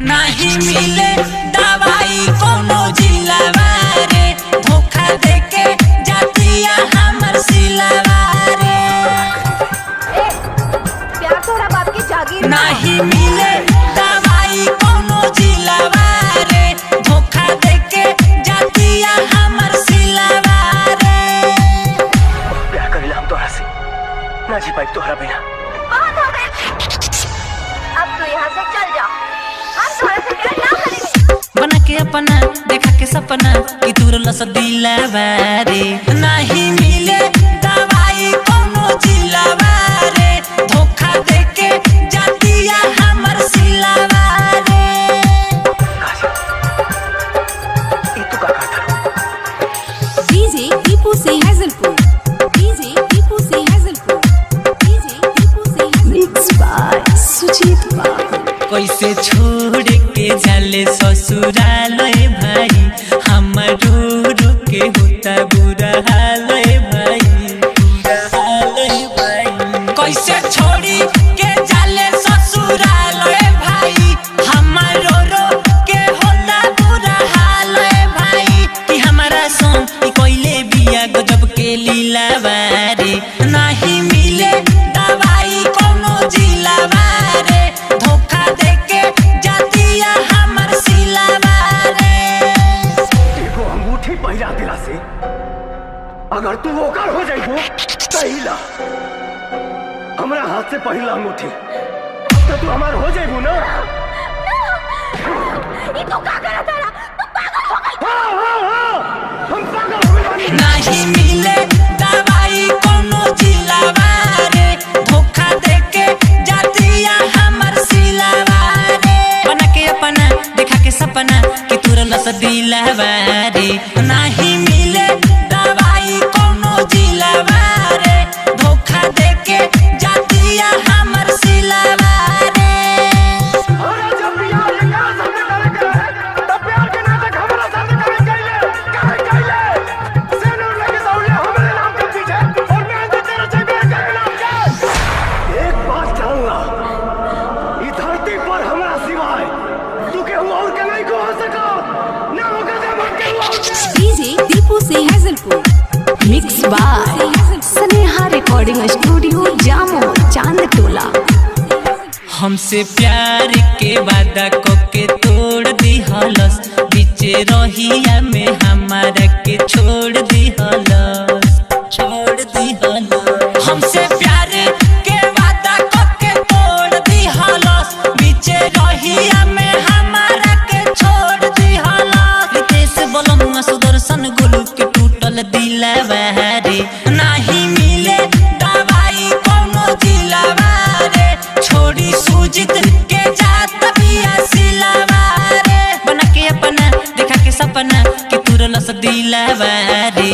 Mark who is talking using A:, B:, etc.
A: नहीं मिले दवाई कोनो जिलावा रे, धोखा देके जातिया हमर सिलावा रे।
B: प्यार तोरा बाप की जागीर
A: नहीं मिले दवाई कोनो जिलावा रे, धोखा देके जातिया हमर सिलावा रे।
C: प्यार करेला हम तोहरा से ना जी पाई तोहरा बिना।
B: बहुत हो गए, अब तू यहाँ से चल जा, हम तोहरा से प्यार ना करेंगे।
A: बना के अपना देखा के सपना कि तू रस दिलावा रे, नहीं मिले दवाई कोनो जिलावा रे, धोखा देके जातिया हमर सिलावा रे।
C: ये तू का था?
D: डीजे दीपू से हैजलपुर, डीजे दीपू से हैजलपुर, डीजे दीपू से हैजलपुर। मिक्स बाय सुजीत बाबू।
A: कैसे छोड़ के जाले ससुराल भाई, हमर रो के होता बुरा हाल भाई, बुरा हाल भाई। कैसे छोड़ी के जाले ससुराल भाई, हमर रो के होता बुरा हाल भाई। कि हमारा संग कोइले बिया गजब के लीला बारे, नहीं मिले दवाई कोनो जिलावा रे, धोखा देके जातिया हमर सिलावा रे।
C: देखो अंगूठी पहिरा दिला से अगर तू ओकर हो जाइबो तहिला हमरा हाथ से पहिला अंगूठी तो तू हमार हो जाइबो ना।
B: ये तू का करत तारा? तू पागल हो गई।
C: हाँ, हम पागल हो गए।
A: नहीं मिले दवाई कोनो जिलावा रे, धोखा देके जातिया हमर सिलावा रे। बना के अपना देखा के सपना कि तू रस दिलावा रे, नहीं मिले दवाई कोनो जिलावा रे, धोखा देके जातिया हमर सिलावा रे।
C: अरे जब प्यार ये का सामने करे के रहे तब प्यार के नाटक हमरा सामने करे कइले सेनो लगे दौड़े हमरे नाम के पीछे और मैं अंदर तेरे जेबे के नाम के। एक बात जानला, ई धरती पर हमरा सिवाय तू के और के नहीं को हो सका ना होगा जब हम के और के।
D: डीजे दीपू से Hajalpur. Mix by Sneha recording studio Jamo Chand टोला।
A: हमसे प्यार के वादा के तोड़ दिहलस, बीचे रहिया में हमारा के छोड़ दिहलस, छोड़ दिहलस। हमसे प्यार के वादा के तोड़ दिहलस, बीचे रहिया में हमारा के छोड़ दिहलस। रितेश बोलमुआ सुदर्शन गुरु के टूटल दिलवा रे, नहीं मिले दवाई कोनो जिलावा रे, छोड़ी सूजित के जात बिया सिलावा रे। बना के अपना देखा के सपना कि तू रस दिलावा रे,